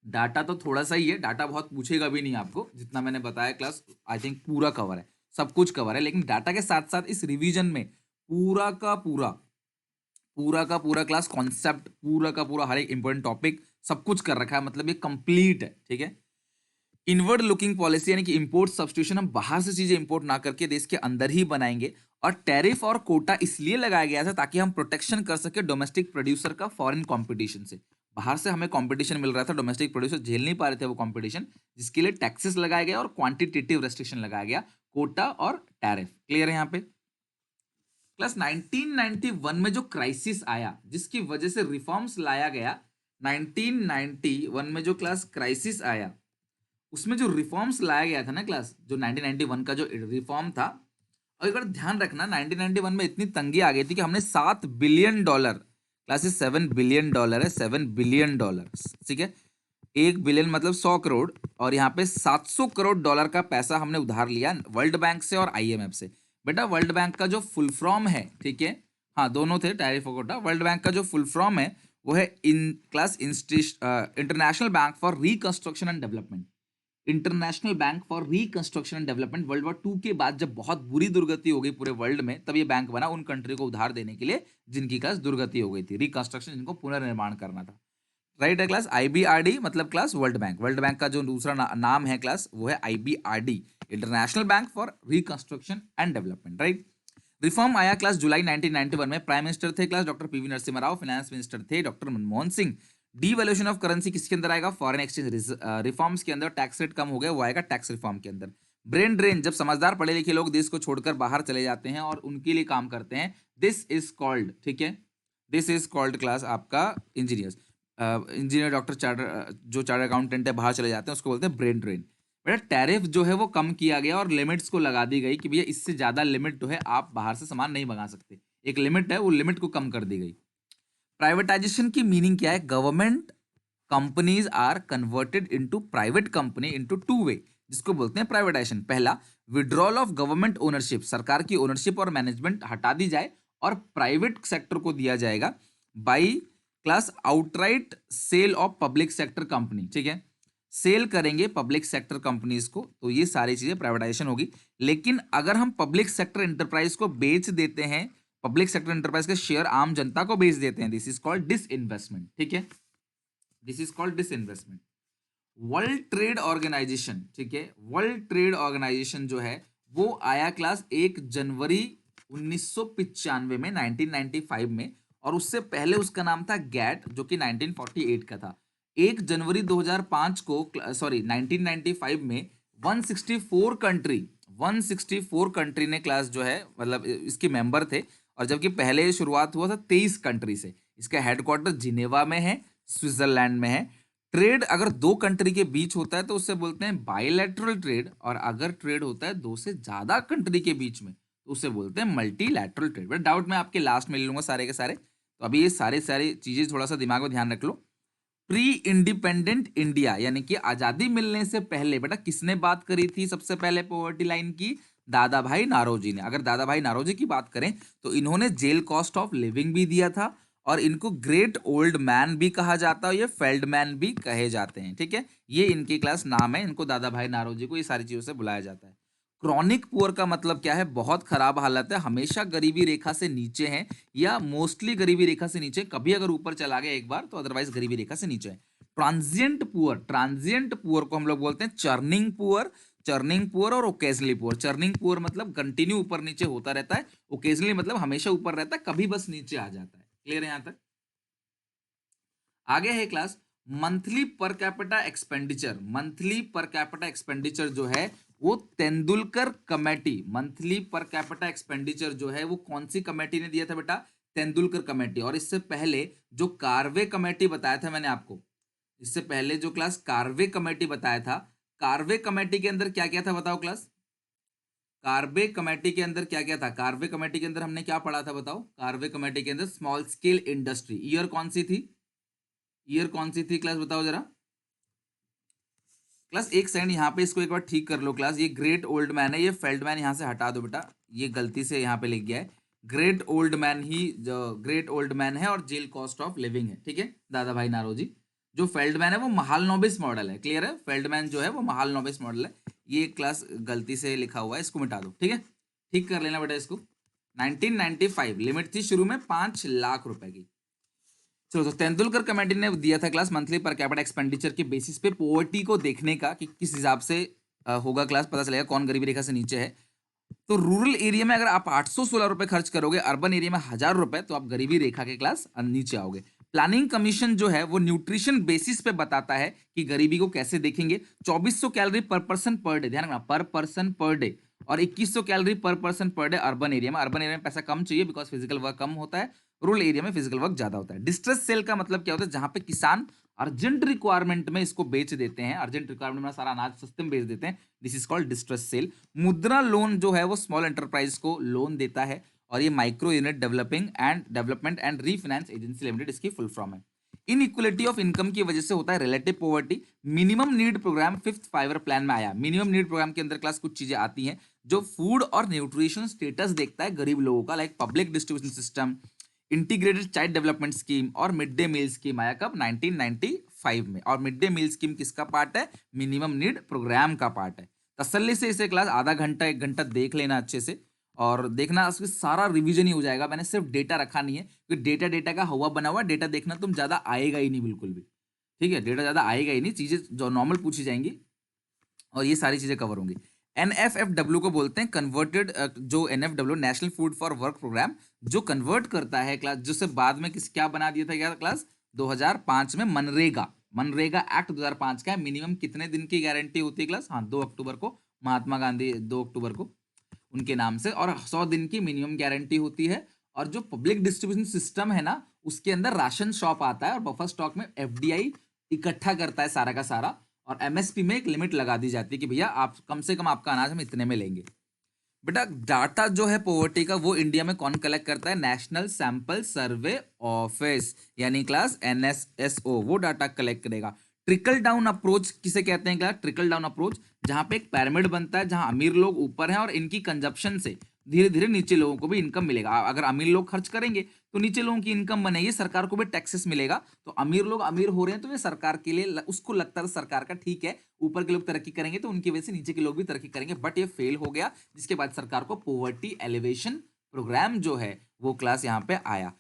डाटा तो थोड़ा सा ही है, डाटा बहुत पूछेगा भी नहीं आपको, जितना मैंने बताया क्लास आई थिंक पूरा कवर है, सब कुछ कवर है, लेकिन डाटा के साथ साथ इस रिवीजन में पूरा का पूरा क्लास कॉन्सेप्ट, पूरा का पूरा हर एक इंपॉर्टेंट टॉपिक सब कुछ कर रखा है, मतलब ये कंप्लीट है, ठीक है। इनवर्ड लुकिंग पॉलिसी यानी कि इंपोर्ट सब्स्टिट्यूशन, हम बाहर से चीजें इंपोर्ट ना करके देश के अंदर ही बनाएंगे। और टैरिफ और कोटा इसलिए लगाया गया था ताकि हम प्रोटेक्शन कर सके डोमेस्टिक प्रोड्यूसर का फॉरेन कंपटीशन से। बाहर से हमें कंपटीशन मिल रहा था, डोमेस्टिक प्रोड्यूसर झेल नहीं पा रहे थे वो कंपटीशन, जिसके लिए टैक्सेस लगाया गया और क्वांटिटेटिव रेस्ट्रिक्शन लगाया गया, कोटा और टैरिफ। क्लियर है यहाँ पे? प्लस 1991 में जो क्राइसिस आया जिसकी वजह से रिफॉर्म्स लाया गया, 1991 में जो क्लास क्राइसिस आया उसमें जो रिफॉर्म्स लाया गया था ना क्लास, जो 1991 का जो रिफॉर्म था, और एक बार ध्यान रखना 1991 में इतनी तंगी आ गई थी कि हमने $7 बिलियन, क्लासेस $7 बिलियन है, $7 बिलियन, ठीक है, 1 बिलियन मतलब 100 करोड़, और यहाँ पे $700 करोड़ का पैसा हमने उधार लिया वर्ल्ड बैंक से और IMF से। बेटा वर्ल्ड बैंक का जो फुल फॉर्म है, ठीक है, हाँ दोनों थे टैरिफ और कोटा, वर्ल्ड बैंक का जो फुल फॉर्म है वो है international bank for reconstruction and development. International bank for reconstruction and development, world war 2 के बाद जब बहुत बुरी दुर्गति हो गई पूरे वर्ल्ड में, तब ये बैंक बना उन कंट्री को उधार देने के लिए जिनकी क्लास दुर्गति हो गई थी, रिकंस्ट्रक्शन, जिनको पुनर्निर्माण करना था, राइट है क्लास। IBRD मतलब class world bank, world bank का जो दूसरा नाम है क्लास वो है IBRD, international bank for reconstruction and development, right. Reform आया क्लास जुलाई 1991 में, प्राइम मिनिस्टर थे class doctor PV Narasimha Rao, finance minister थे doctor Manmohan Singh. Devaluation of currency किसके अंदर आएगा, फॉरेन एक्सचेंज रिफॉर्म्स के अंदर। टैक्स रेट कम हो गया, वो आएगा टैक्स रिफॉर्म के अंदर। ब्रेन ड्रेन, जब समझदार पढ़े लिखे लोग देश को छोड़कर बाहर चले जाते हैं और उनके लिए काम करते हैं, दिस इज कॉल्ड, ठीक है, दिस इज कॉल्ड क्लास आपका इंजीनियर्स, इंजीनियर, डॉक्टर, चार्टर, जो चार्टर अकाउंटेंट है बाहर चले जाते हैं उसको बोलते हैं ब्रेन ड्रेन। बेटा टैरिफ जो है वो कम किया गया और लिमिट्स को लगा दी गई कि भैया इससे ज्यादा लिमिट जो है आप बाहर से सामान नहीं मंगा सकते, एक लिमिट है, वो लिमिट को कम कर दी गई। प्राइवेटाइजेशन की मीनिंग क्या है? Government companies are converted into private company into two way, जिसको बोलते हैं प्राइवेटाइजेशन। पहला, विड्रॉल ऑफ गवर्नमेंट ओनरशिप, सरकार की ओनरशिप और मैनेजमेंट हटा दी जाए और प्राइवेट सेक्टर को दिया जाएगा by class outright sale of public sector company, ठीक है, सेल करेंगे पब्लिक सेक्टर कंपनीज को, तो ये सारी चीजें प्राइवेटाइजेशन होगी। लेकिन अगर हम पब्लिक सेक्टर एंटरप्राइज को बेच देते हैं, पब्लिक सेक्टर एंटरप्राइज के शेयर आम जनता को बेच देते हैं, दिस इज कॉल्ड डिसइन्वेस्टमेंट, ठीक है, this is called disinvestment. World trade organization, ठीक है, वर्ल्ड ट्रेड ऑर्गेनाइजेशन जो है वो आया क्लास 1 जनवरी 1995 में, 1995 में, और उससे पहले उसका नाम था गैट, जो कि 1948 का था। 1 जनवरी 2005 को, सॉरी 1995 में 164 कंट्री ने क्लास जो है मतलब इसके मेंबर थे, और जबकि पहले शुरुआत हुआ था 23 कंट्री से। इसका हेडक्वार्टर जिनेवा में है, स्विट्जरलैंड में है। ट्रेड अगर दो कंट्री के बीच होता है तो उससे बोलते हैं बायलैटरल ट्रेड, और अगर ट्रेड होता है दो से ज्यादा कंट्री के बीच में तो उसे बोलते हैं मल्टीलैटरल ट्रेड। बट डाउट मैं आपके लास्ट में ले लूंगा सारे के सारे, तो अभी ये सारे सारी चीजें थोड़ा सा दिमाग में ध्यान रख लो। प्री इंडिपेंडेंट इंडिया यानी कि आजादी मिलने से पहले बेटा किसने बात करी थी सबसे पहले पॉवर्टी लाइन की? दादा भाई नारोजी ने। अगर दादा भाई नारोजी की बात करें तो इन्होंने जेल कॉस्ट ऑफ लिविंग भी दिया था, और इनको ग्रेट ओल्ड मैन भी कहा जाता है, ये फेल्ड मैन भी कहे जाते हैं, ठीक है, ये इनकी क्लास नाम है, इनको दादा भाई नारोजी को ये सारी चीजों से बुलाया जाता है। क्रॉनिक पुअर का मतलब क्या है? बहुत खराब हालत है, हमेशा गरीबी रेखा से नीचे है, या मोस्टली गरीबी रेखा से नीचे, कभी अगर ऊपर चला गया एक बार तो अदरवाइज गरीबी रेखा से नीचे है। ट्रांजिएंट पुअर को हम लोग बोलते हैं चर्निंग पुअर और ओकेजनली पुअर। चर्निंग पुअर मतलब कंटिन्यू ऊपर नीचे होता रहता है, ओकेजनली मतलब हमेशा ऊपर रहता है, कभी बस नीचे आ जाता है। क्लियर है यहां तक? आगे है class monthly per capita expenditure. Monthly per capita expenditure जो है वो Tendulkar committee, monthly per capita expenditure जो है वो कौन सी कमेटी ने दिया था बेटा? तेंदुलकर कमेटी। और इससे पहले जो कार्वे कमेटी बताया था मैंने आपको, इससे पहले जो क्लास कार्वे कमेटी बताया था, कार्वे कमेटी के अंदर क्या क्या था बताओ क्लास? कार्वे कमेटी के अंदर क्या क्या था? कार्वे कमेटी के अंदर हमने क्या पढ़ा था बताओ? कार्वे कमेटी के अंदर स्मॉल स्केल इंडस्ट्री, ईयर कौन सी थी? ईयर कौन सी थी क्लास बताओ जरा? क्लास एक सेकंड यहाँ पे इसको एक बार ठीक कर लो क्लास, ये ग्रेट ओल्ड मैन है, ये फेल्ड मैन यहाँ से हटा दो बेटा, ये गलती से यहाँ पे लिख गया है। ग्रेट ओल्ड मैन ही जो ग्रेट ओल्ड मैन है और जेल कॉस्ट ऑफ लिविंग है, ठीक है, दादा भाई नारोजी। जो फेल्डमैन है वो महालनोबिस मॉडल है, क्लियर है, फेल्डमैन जो है वो महालनोबिस मॉडल है। ये क्लास गलती से लिखा हुआ है, इसको मिटा दो, ठीक है, ठीक कर लेना बेटा इसको। 1995 लिमिट थी शुरू में 5 लाख रुपए की। चलो, तो तेंदुलकर कमेटी ने दिया था class monthly per capita expenditure के बेसिस पे पॉवर्टी को देखने का कि किस हिसाब से होगा क्लास, पता चलेगा कौन गरीबी रेखा से नीचे है। तो रूरल एरिया में अगर आप 816 रुपए खर्च करोगे, अर्बन एरिया में 1000 रुपए, तो आप गरीबी रेखा के क्लास नीचे आओगे। प्लानिंग कमीशन जो है वो न्यूट्रिशन बेसिस पे बताता है कि गरीबी को कैसे देखेंगे। 2400 कैलोरी पर पर्सन पर डे, ध्यान रखना, पर पर्सन पर डे, और 2100 कैलोरी पर person per day urban area में। अर्बन एरिया में पैसा कम चाहिए बिकॉज फिजिकल वर्क कम होता है, रूरल एरिया में फिजिकल वर्क ज्यादा होता है। डिस्ट्रेस सेल का मतलब क्या होता है? जहां पे किसान अर्जेंट रिक्वायरमेंट में इसको बेच देते हैं, अर्जेंट रिक्वायरमेंट में सारा अनाज सस्ते में बेच देते हैं, this is called distress cell. मुद्रा लोन जो है वो स्मॉल एंटरप्राइज को लोन देता है, और ये micro unit development and refinance agency limited इसकी फुल फॉर्म है। इनइक्वलिटी ऑफ इनकम की वजह से होता है relative poverty. Minimum need program 5th 5 year plan में आया। मिनिमम नीड प्रोग्राम के अंदर क्लास कुछ चीजें आती हैं जो फूड और न्यूट्रिशन स्टेटस देखता है गरीब लोगों का, like public distribution system, integrated child development scheme और मिड डे मील स्कीम आया कब? 1995 में। और मिड डे मील स्कीम किसका पार्ट है? मिनिमम नीड प्रोग्राम का पार्ट है। तसल्ली से इसे क्लास आधा घंटा 1 घंटा देख लेना अच्छे से, और देखना उसके सारा रिवीजन ही हो जाएगा। मैंने सिर्फ डेटा रखा नहीं है क्योंकि डेटा का हवा बना हुआ, डेटा देखना तुम ज्यादा आएगा ही नहीं बिल्कुल भी, ठीक है, डेटा ज्यादा आएगा ही नहीं, चीजें जो नॉर्मल पूछी जाएंगी और ये सारी चीजें कवर होंगी। NFFW को बोलते हैं कन्वर्टेड, जो NFW national food for work program, जो कन्वर्ट करता है क्लास, जिससे बाद में किस क्या बना दिया था क्या क्लास? 2005 में मनरेगा एक्ट 2005 का है। मिनिमम कितने दिन की गारंटी होती है क्लास? हाँ, 2 अक्टूबर को, महात्मा गांधी 2 अक्टूबर को उनके नाम से, और 100 दिन की मिनिमम गारंटी होती है। और जो पब्लिक डिस्ट्रीब्यूशन सिस्टम है ना, उसके अंदर राशन शॉप आता है और बफर स्टॉक में FDI इकट्ठा करता है सारा का सारा, और एमएसपी में एक लिमिट लगा दी जाती है कि भैया आप कम से कम आपका अनाज हम इतने में लेंगे। बेटा डाटा जो है पॉवर्टी का वो इंडिया में कौन कलेक्ट करता है? नेशनल सैंपल सर्वे ऑफिस यानी क्लास एनएसएसओ, वो डाटा कलेक्ट करेगा। ट्रिकल डाउन अप्रोच किसे कहते हैं क्लास? ट्रिकल डाउन अप्रोच, जहां पे एक पिरामिड बनता है, जहां अमीर लोग ऊपर हैं और इनकी कंजप्शन से धीरे धीरे नीचे लोगों को भी इनकम मिलेगा। अगर अमीर लोग खर्च करेंगे तो नीचे लोगों की इनकम बनेगी, सरकार को भी टैक्सेस मिलेगा। तो अमीर लोग अमीर हो रहे हैं तो ये सरकार के लिए उसको लगता है सरकार का ठीक है, ऊपर के लोग तरक्की करेंगे तो उनकी वजह से नीचे के लोग भी तरक्की करेंगे। बट ये फेल हो गया, जिसके बाद सरकार को पॉवर्टी एलिवेशन प्रोग्राम जो है वो क्लास यहाँ पे आया।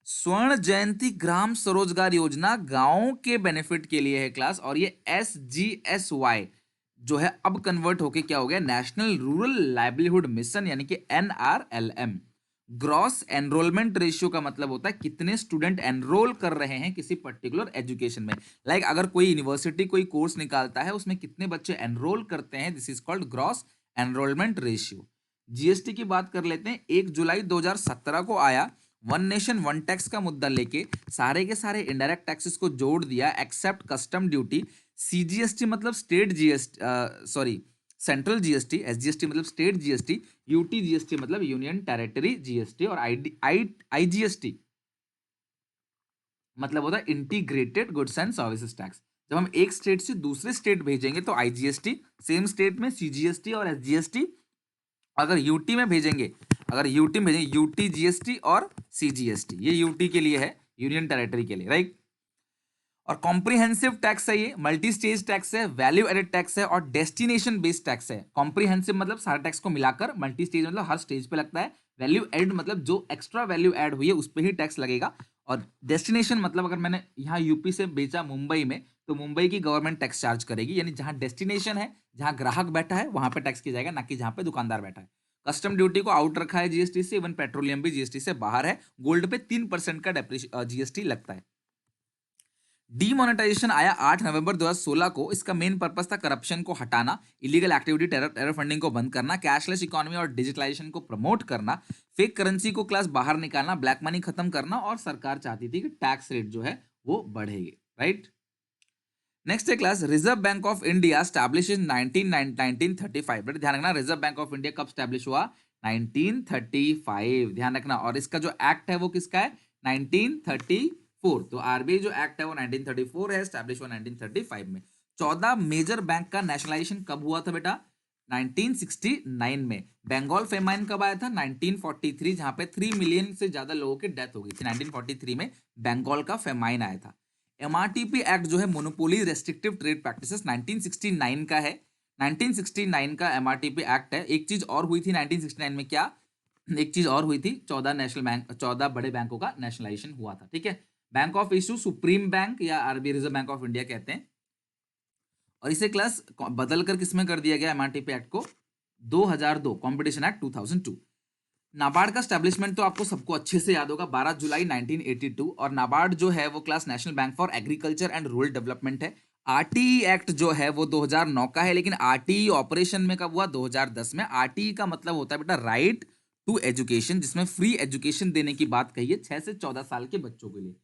स्वर्ण जयंती ग्राम स्वरोजगार योजना गांवों के बेनिफिट के लिए है क्लास, और ये SGSY जो है अब कन्वर्ट होके क्या हो गया? नेशनल रूरल लाइवलीहुड मिशन यानी कि NRLM। ग्रॉस एनरोलमेंट रेशियो का मतलब होता है कितने स्टूडेंट एनरोल कर रहे हैं किसी पर्टिकुलर एजुकेशन में। लाइक अगर कोई यूनिवर्सिटी कोई कोर्स निकालता है उसमें कितने बच्चे एनरोल करते हैं, this is called gross enrolment ratio. GST की बात कर लेते हैं। 1 जुलाई 2017 को आया, वन नेशन वन टैक्स का मुद्दा लेके सारे के सारे इनडायरेक्ट टैक्सेस को जोड़ दिया एक्सेप्ट कस्टम ड्यूटी। सीजीएसटी मतलब state GST, sorry central GST, SGST मतलब स्टेट जीएसटी, यूटी जीएसटी मतलब यूनियन टेरिटरी जीएसटी, और आईजीएसटी मतलब होता है integrated goods and services tax. जब हम एक स्टेट से दूसरे स्टेट भेजेंगे तो आईजीएसटी, सेम स्टेट में सीजीएसटी और एसजीएसटी, अगर यूटी में भेजेंगे, अगर यूटी में भेजेंगे यूटी जीएसटी और सीजीएसटी, ये यूटी के लिए है, यूनियन टेरिटरी के लिए, राइट। और कॉम्प्रिहेंसिव टैक्स है, ये मल्टी स्टेज टैक्स है, वैल्यू एडेड टैक्स है और डेस्टिनेशन बेस्ड टैक्स है। कॉम्प्रिहेंसिव मतलब सारे टैक्स को मिलाकर, मल्टी स्टेज मतलब हर स्टेज पे लगता है, वैल्यू एड मतलब जो एक्स्ट्रा वैल्यू ऐड हुई है उस पर ही टैक्स लगेगा, और डेस्टिनेशन मतलब अगर मैंने यहाँ यूपी से बेचा मुंबई में तो मुंबई की गवर्नमेंट टैक्स चार्ज करेगी, यानी जहां डेस्टिनेशन है, जहां ग्राहक बैठा है वहां पे टैक्स किया जाएगा, ना कि जहां पे दुकानदार बैठा है। कस्टम ड्यूटी को आउट रखा है जीएसटी से, इवन पेट्रोलियम भी जीएसटी से बाहर है। गोल्ड पे 3% का जीएसटी लगता है। डीमोनेटाइजेशन आया 8 नवंबर 2016 को। इसका मेन पर्पस था करप्शन को हटाना, इलीगल एक्टिविटी, टेरर फंडिंग को बंद करना, कैशलेस इकोनॉमी और डिजिटलाइजेशन को प्रमोट करना, फेक करेंसी को क्लास बाहर निकालना, ब्लैक मनी खत्म करना, और सरकार चाहती थी कि टैक्स रेट जो है वो बढ़ेगी, राइट। नेक्स्ट है class reserve bank of India establish in 1935। बेटा ध्यान रखना, रिजर्व बैंक ऑफ इंडिया कब स्टैब्लिश हुआ? 1935, ध्यान रखना। और इसका जो एक्ट है वो किसका है? 1934। तो आरबीआई जो एक्ट है वो 1934 है, स्टैब्लिश हुआ 1935 में। 14 मेजर बैंक का नेशनलाइजेशन कब हुआ था बेटा? 1969 में। बंगाल फेमाइन कब आया था? 1943, जहां पे 3 मिलियन से ज्यादा लोगों की डेथ हो गई थी। 1943 में बंगाल का फेमाइन आया था। एमआरटीपी एक्ट जो है मोनोपोली रेस्ट्रिक्टिव ट्रेड प्रैक्टिसेस 1969 का है। 1969 का एमआरटीपी एक्ट है। एक चीज और हुई थी 1969 में, क्या? एक चीज और हुई थी, 14 नेशनल बैंक, 14 बड़े बैंकों का नेशनलाइजेशन हुआ था, ठीक है। Bank of issue supreme bank या RBI reserve bank of India कहते हैं, और इसे क्लास बदल कर किसमें कर दिया गया एमआरटीपी एक्ट को? 2002, कॉम्पिटिशन एक्ट 2002। नाबार्ड का स्टैब्लिशमेंट तो आपको सबको अच्छे से याद होगा, 12 जुलाई 1982। और नाबार्ड जो है वो class national bank for agriculture and rural development है। आरटीई एक्ट जो है वो 2009 का है, लेकिन आरटीई ऑपरेशन में कब हुआ? 2010 में। आरटीई का मतलब होता है बेटा राइट टू एजुकेशन, जिसमें फ्री एजुकेशन देने की बात कही है 6 से 14 साल के बच्चों के लिए।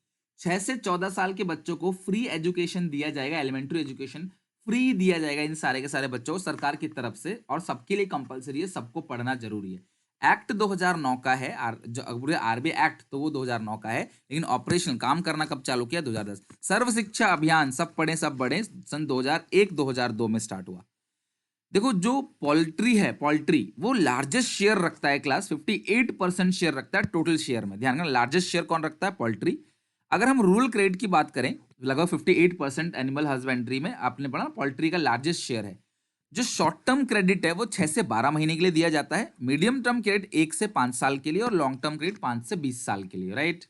6 से 14 साल के बच्चों को फ्री एजुकेशन दिया जाएगा, एलिमेंट्री एजुकेशन फ्री दिया जाएगा इन सारे के सारे बच्चों को सरकार की तरफ से, और सबके लिए कंपलसरी है, सबको पढ़ना जरूरी है। एक्ट 2009 का है, आरबीआई एक्ट तो वो 2009 का है, लेकिन ऑपरेशन काम करना कब चालू किया? 2010। सर्व शिक्षा अभियान सब पढ़े सब बढ़े सन 2001-2002 में स्टार्ट हुआ। देखो जो पोल्ट्री है, पोल्ट्री वो लार्जेस्ट शेयर रखता है क्लास, 58% शेयर रखता है टोटल शेयर में। ध्यान रखना, लार्जेस्ट शेयर कौन रखता है? पोल्ट्री। अगर हम रूरल क्रेडिट की बात करें, लगभग 58% एनिमल हस्बेंड्री में आपने पढ़ा, पोल्ट्री का लार्जेस्ट शेयर है। जो शॉर्ट टर्म क्रेडिट है वो 6 से 12 महीने के लिए दिया जाता है। मीडियम टर्म क्रेडिट 1 से 5 साल के लिए, और लॉन्ग टर्म क्रेडिट 5 से 20 साल के लिए, राइट।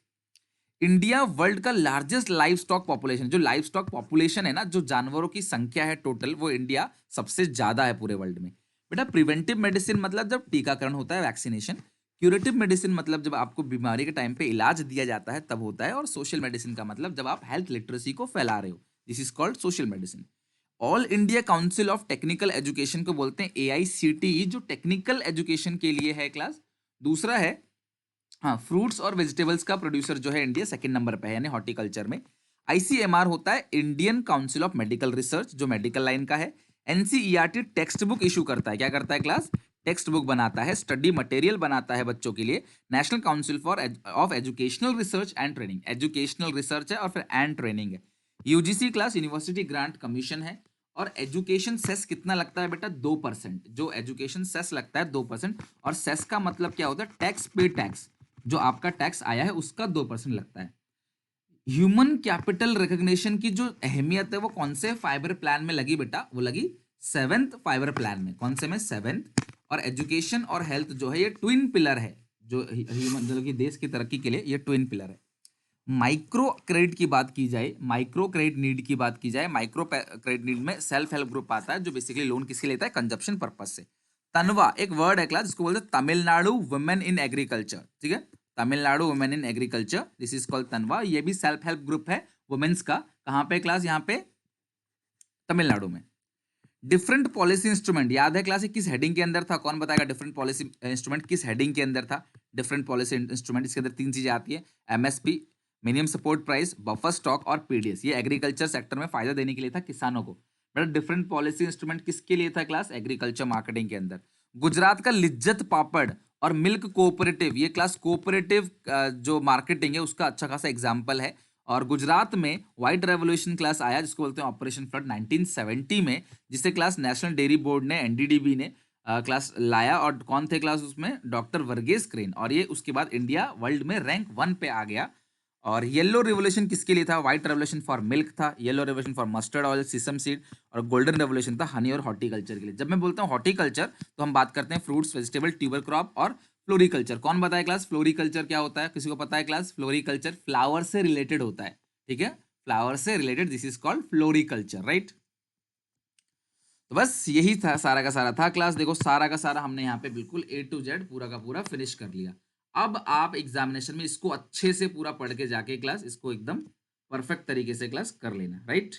इंडिया वर्ल्ड का लार्जेस्ट लाइव स्टॉक पॉपुलेशन, जो लाइव स्टॉक पॉपुलेशन है ना, जो जानवरों की संख्या है टोटल, वो इंडिया सबसे ज्यादा है पूरे वर्ल्ड में। बेटा प्रिवेंटिव मेडिसिन मतलब जब टीकाकरण होता है, वैक्सीनेशन। क्यूरेटिव मेडिसिन मतलब जब आपको बीमारी के टाइम पे इलाज दिया जाता है तब होता है। और सोशल मेडिसिन का मतलब जब आप हेल्थ लिटरेसी को फैला रहे हो, this is called social medicine. All India council of technical education को बोलते हैं एआईसीटीई, जो टेक्निकल एजुकेशन के लिए है क्लास। दूसरा है, हाँ, फ्रूट्स और वेजिटेबल्स का प्रोड्यूसर जो है इंडिया सेकंड नंबर पे है, यानी हॉर्टिकल्चर में। आईसीएमआर होता है Indian council of medical research, जो मेडिकल लाइन का है। एनसीईआरटी टेक्स्ट बुक इशू करता है, क्या करता है क्लास? टेक्स्ट बुक बनाता है, स्टडी मटेरियल बनाता है बच्चों के लिए। National council for of educational research and training, educational research है और फिर एंड ट्रेनिंग है। UGC class university grant commission है। और एजुकेशन सेस कितना लगता है बेटा? 2%। जो एजुकेशन सेस लगता है 2%। और सेस का मतलब क्या होता है? टैक्स पे टैक्स, जो आपका टैक्स आया है उसका 2% लगता है। ह्यूमन कैपिटल रिकग्निशन की जो अहमियत है वो कौन से फाइबर प्लान में लगी बेटा? वो लगी 7th फाइबर प्लान में। कौन से में? 7th। और एजुकेशन और हेल्थ जो है ये ट्विन पिलर है, जो ह्यूमन मतलब कि देश की तरक्की के लिए ये ट्विन पिलर है। माइक्रो क्रेडिट की बात की जाए, माइक्रो क्रेडिट नीड की बात की जाए, माइक्रो क्रेडिट नीड में सेल्फ हेल्प ग्रुप आता है जो बेसिकली लोन किसके लेता है? कंजप्शन पर्पज से। तनवा एक वर्ड है क्लास जिसको बोलते हैं तमिलनाडु वुमेन इन एग्रीकल्चर, ठीक है? Tamil Nadu women in agriculture, this is called तनवा। ये भी सेल्फ हेल्प ग्रुप है वुमेन्स का। कहां पे क्लास? यहाँ पे तमिलनाडु में। डिफरेंट पॉलिसी इंस्ट्रूमेंट याद है क्लास? किस हेडिंग के अंदर था? कौन बताएगा? डिफरेंट पॉलिसी इंस्ट्रूमेंट किस हेडिंग के अंदर था? डिफरेंट पॉलिसी इंस्ट्रूमेंट, इसके अंदर 3 चीजें आती है, MSP, minimum support price, buffer stock और पीडीएस। ये एग्रीकल्चर सेक्टर में फायदा देने के लिए था किसानों को। बट डिफरेंट पॉलिसी इंस्ट्रूमेंट किसके लिए था क्लास? एग्रीकल्चर मार्केटिंग के अंदर। गुजरात का लिज्जत पापड़ और मिल्क कोऑपरेटिव, ये क्लास कोऑपरेटिव जो मार्केटिंग है उसका अच्छा खासा एग्जाम्पल है। और गुजरात में व्हाइट रेवोल्यूशन क्लास आया जिसको बोलते हैं ऑपरेशन फ्लड 1970 में, जिसे क्लास नेशनल डेयरी बोर्ड ने, एनडीडीबी ने क्लास लाया। और कौन थे क्लास उसमें? डॉक्टर वर्गीस क्रेन। और ये उसके बाद इंडिया वर्ल्ड में रैंक 1 पे आ गया। और येलो रिवोल्यूशन किसके लिए था? व्हाइट रेवोल्यूशन फॉर मिल्क था, yellow revolution for mustard oil, sesame seed. और गोल्डन रेवोल्यूशन था हनी और हॉर्टिकल्चर के लिए। जब मैं बोलता हूँ हॉर्टिकल्चर तो हम बात करते हैं फ्रूट्स, वेजिटेबल, ट्यूबर क्रॉप और फ्लोरिकल्चर। कौन बताए क्लास? फ्लोरिकल्चर क्या होता है? किसी को पता है क्लास? फ्लोरिकल्चर फ्लावर से रिलेटेड होता है, ठीक है? फ्लावर से related, this is called floriculture, right? तो बस यही था, सारा का सारा था क्लास। देखो सारा का सारा हमने यहाँ पे बिल्कुल A to Z पूरा का पूरा फिनिश कर लिया। अब आप एग्जामिनेशन में इसको अच्छे से पूरा पढ़ के जाके क्लास इसको एकदम परफेक्ट तरीके से क्लास कर लेना, राइट?